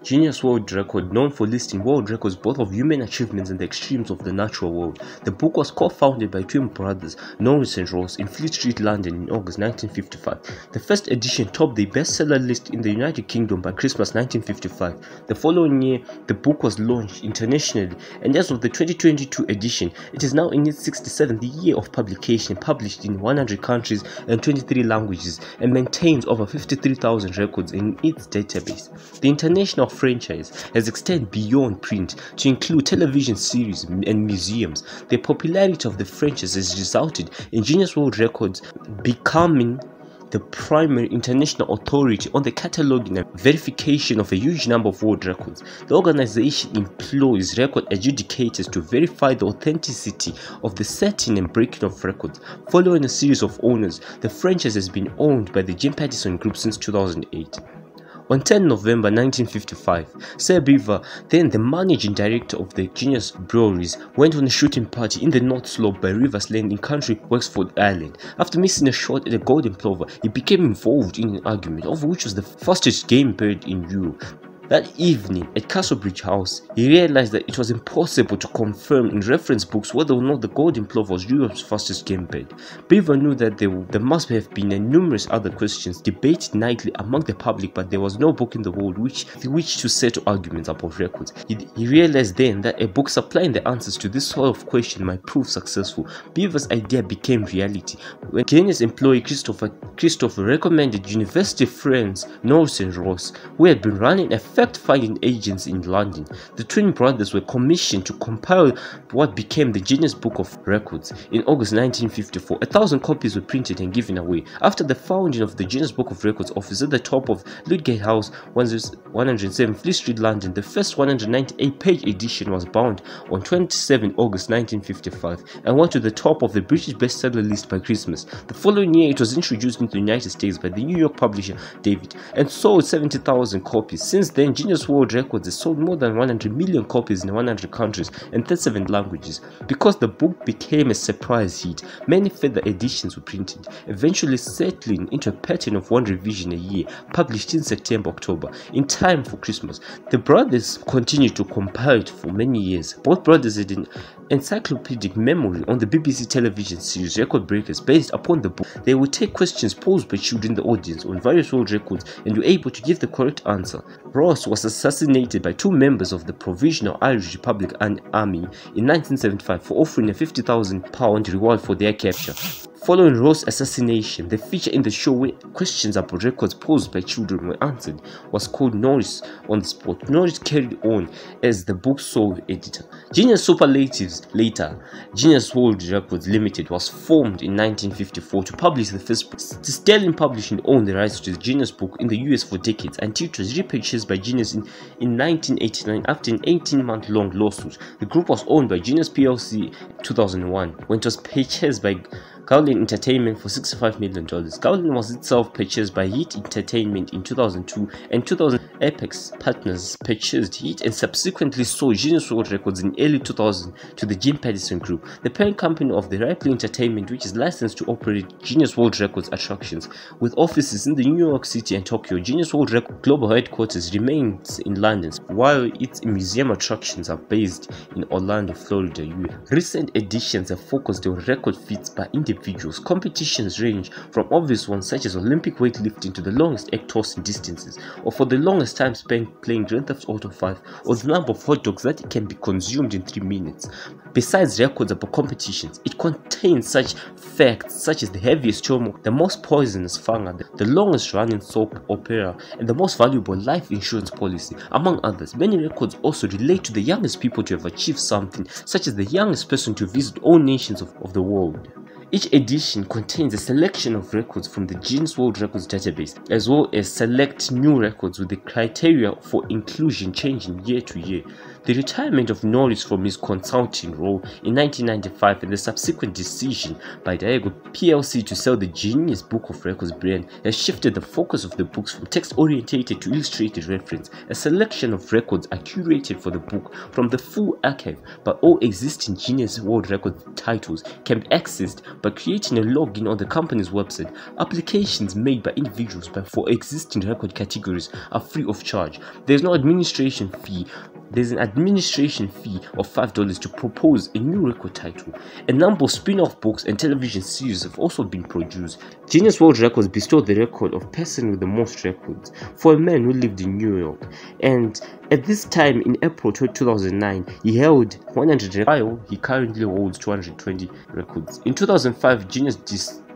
Guinness World Record, known for listing world records both of human achievements and the extremes of the natural world. The book was co-founded by twin brothers Norris and Ross in Fleet Street, London in August 1955. The first edition topped the bestseller list in the United Kingdom by Christmas 1955. The following year, the book was launched internationally, and as of the 2022 edition, it is now in its 67th year of publication, published in 100 countries and 23 languages, and maintains over 53,000 records in its database. The international franchise has extended beyond print to include television series and museums. The popularity of the franchise has resulted in Guinness World Records becoming the primary international authority on the cataloguing and verification of a huge number of world records. The organization employs record adjudicators to verify the authenticity of the setting and breaking of records. Following a series of owners, the franchise has been owned by the Jim Pattison Group since 2008. On 10 November 1955, Sir Beaver, then the managing director of the Guinness Breweries, went on a shooting party in the North Slope by Rivers Land in Country Wexford, Ireland. After missing a shot at a golden plover, he became involved in an argument over which was the fastest game bird in Europe. That evening at Castlebridge House, he realized that it was impossible to confirm in reference books whether or not the golden plover was Europe's fastest game bird. Beaver knew that there must have been numerous other questions debated nightly among the public, but there was no book in the world which to settle arguments about records. He realized then that a book supplying the answers to this sort of question might prove successful. Beaver's idea became reality when Guinness employee Christopher recommended university friends Norris and Ross, who had been running a fact-finding agency in London. The twin brothers were commissioned to compile what became the Guinness Book of Records. In August 1954, 1,000 copies were printed and given away. After the founding of the Guinness Book of Records office at the top of Ludgate House, 107 Fleet Street, London, the first 198-page edition was bound on 27 August 1955 and went to the top of the British bestseller list by Christmas. The following year, it was introduced into the United States by the New York publisher David and sold 70,000 copies. Since then, Guinness World Records has sold more than 100 million copies in 100 countries and 37 languages. Because the book became a surprise hit, many further editions were printed, eventually settling into a pattern of one revision a year, published in September-October, in time for Christmas. The brothers continued to compile it for many years. Both brothers had an encyclopedic memory on the BBC television series Record Breakers based upon the book. They would take questions posed by children in the audience on various world records and were able to give the correct answer. Ross was assassinated by two members of the Provisional Irish Republic Army in 1975 for offering a £50,000 reward for their capture. Following Ross' assassination, the feature in the show where questions about records posed by children were answered was called Norris on the Spot. Norris carried on as the book's sole editor. Guinness Superlatives, later Guinness World Records Limited, was formed in 1954 to publish the first book. Sterling Publishing owned the rights to the Guinness book in the US for decades until it was repurchased by Guinness in 1989 after an 18-month-long lawsuit. The group was owned by Guinness plc in 2001 when it was purchased by Gowling Entertainment for $65 million. Gowling was itself purchased by Heat Entertainment in 2002, and 2000 Apex Partners purchased Heat and subsequently sold Guinness World Records in early 2000 to the Jim Pattison Group, the parent company of the Ripley Entertainment, which is licensed to operate Guinness World Records attractions. With offices in the New York City and Tokyo, Guinness World Records global headquarters remains in London, while its museum attractions are based in Orlando, Florida, US. Recent editions have focused on record feats by individuals. Competitions range from obvious ones such as Olympic weightlifting to the longest egg tossing distances, or for the longest time spent playing Grand Theft Auto 5, or the number of hot dogs that can be consumed in 3 minutes. Besides records about competitions, it contains such facts such as the heaviest tumor, the most poisonous fungus, the longest running soap opera, and the most valuable life insurance policy, among others. Many records also relate to the youngest people to have achieved something, such as the youngest person to visit all nations of the world. Each edition contains a selection of records from the Guinness World Records database, as well as select new records with the criteria for inclusion changing year to year. The retirement of Norris from his consulting role in 1995 and the subsequent decision by Diageo plc to sell the Guinness Book of Records brand has shifted the focus of the books from text-orientated to illustrated reference. A selection of records are curated for the book from the full archive, but all existing Guinness World Records titles can be accessed by creating a login on the company's website. Applications made by individuals for existing record categories are free of charge. There's no administration fee. There's an administration fee of $5 to propose a new record title. A number of spin-off books and television series have also been produced. Guinness World Records bestowed the record of person with the most records for a man who lived in New York, and at this time in April 2009 he held 100 records. He currently holds 220 records. In 2005, Guinness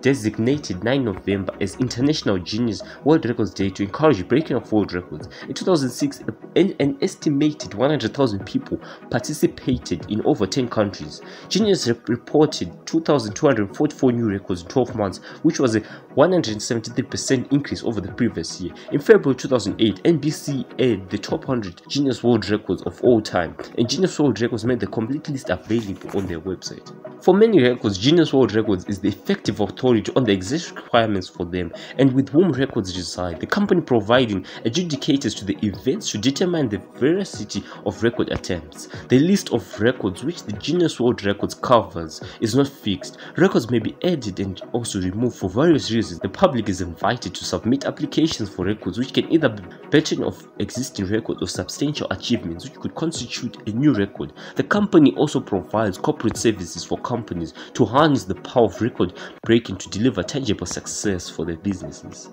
designated 9 November as International Guinness World Records Day to encourage breaking of world records. In 2006, an estimated 100,000 people participated in over 10 countries. Guinness reported 2,244 new records in 12 months, which was a 173% increase over the previous year. In February 2008, NBC aired the top 100 Guinness World Records of all time, and Guinness World Records made the complete list available on their website. For many records, Guinness World Records is the effective authority on the exact requirements for them and with whom records reside, the company providing adjudicators to the events to determine the veracity of record attempts. The list of records which the Guinness World Records covers is not fixed. Records may be added and also removed for various reasons. The public is invited to submit applications for records which can either be bettering of existing records or substantial achievements which could constitute a new record. The company also provides corporate services for companies to harness the power of record breaking to deliver tangible success for their businesses.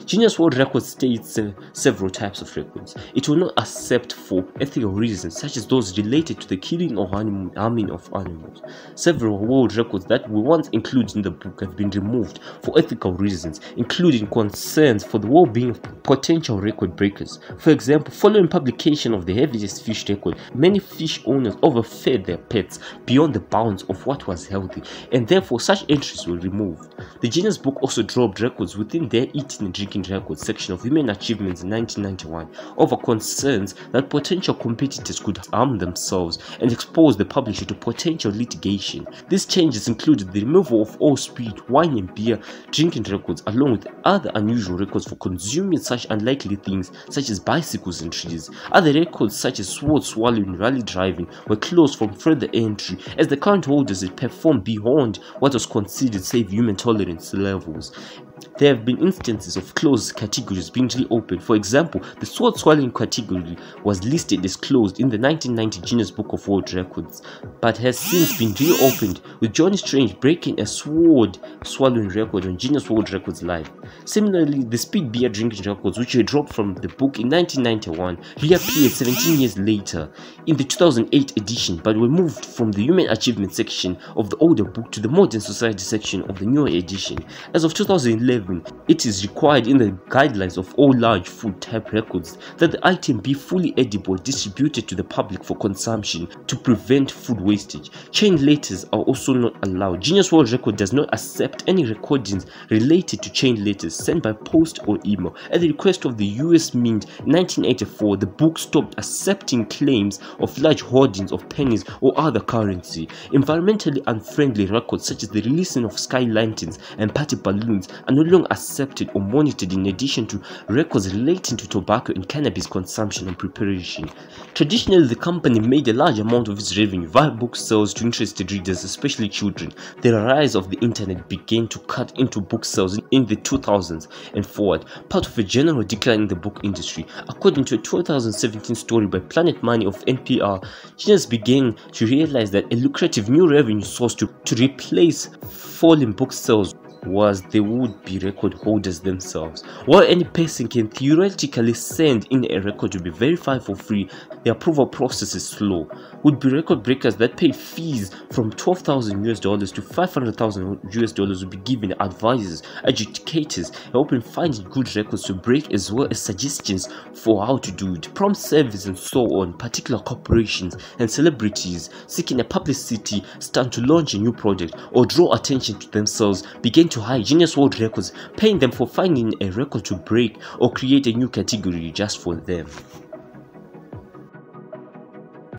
Guinness World Records states several types of records. It will not accept for ethical reasons such as those related to the killing or harming of animals. Several world records that were once included in the book have been removed for ethical reasons, including concerns for the well-being of potential record breakers. For example, following publication of the heaviest fish record, many fish owners overfed their pets beyond the bounds of what was healthy, and therefore such entries were removed. The Guinness Book also dropped records within their eating and drinking records section of women achievements in 1991 over concerns that potential competitors could harm themselves and expose the publisher to potential litigation. These changes included the removal of all spirit, wine and beer drinking records along with other unusual records for consuming such unlikely things such as bicycles and trees. Other records such as sword swallowing and rally driving were closed from further entry as the current holders had performed beyond what was considered safe human tolerance levels. There have been instances of closed categories being reopened. For example, the sword swallowing category was listed as closed in the 1990 Guinness Book of World Records, but has since been reopened, with Johnny Strange breaking a sword swallowing record on Guinness World Records Live. Similarly, the speed beer drinking records, which were dropped from the book in 1991, reappeared 17 years later in the 2008 edition, but were moved from the Human Achievement section of the older book to the Modern Society section of the newer edition. As of 2011, it is required in the guidelines of all large food type records that the item be fully edible and distributed to the public for consumption to prevent food wastage. Chain letters are also not allowed. Guinness World Record does not accept any recordings related to chain letters sent by post or email. At the request of the US Mint in 1984, the book stopped accepting claims of large hoardings of pennies or other currency. Environmentally unfriendly records such as the releasing of sky lanterns and party balloons are no longer accepted or monitored, in addition to records relating to tobacco and cannabis consumption and preparation. Traditionally, the company made a large amount of its revenue via book sales to interested readers, especially children. The rise of the internet began to cut into book sales in the 2000s and forward, part of a general decline in the book industry. According to a 2017 story by Planet Money of NPR, Guinness began to realize that a lucrative new revenue source to replace falling book sales was the would-be record holders themselves. While any person can theoretically send in a record to be verified for free, the approval process is slow. Would-be record breakers that pay fees from $12,000 to $500,000 will be given advisors, adjudicators, helping finding good records to break, as well as suggestions for how to do it, prompt service and so on. Particular corporations and celebrities seeking a publicity stunt to launch a new project or draw attention to themselves began to hire Guinness World Records, paying them for finding a record to break or create a new category just for them.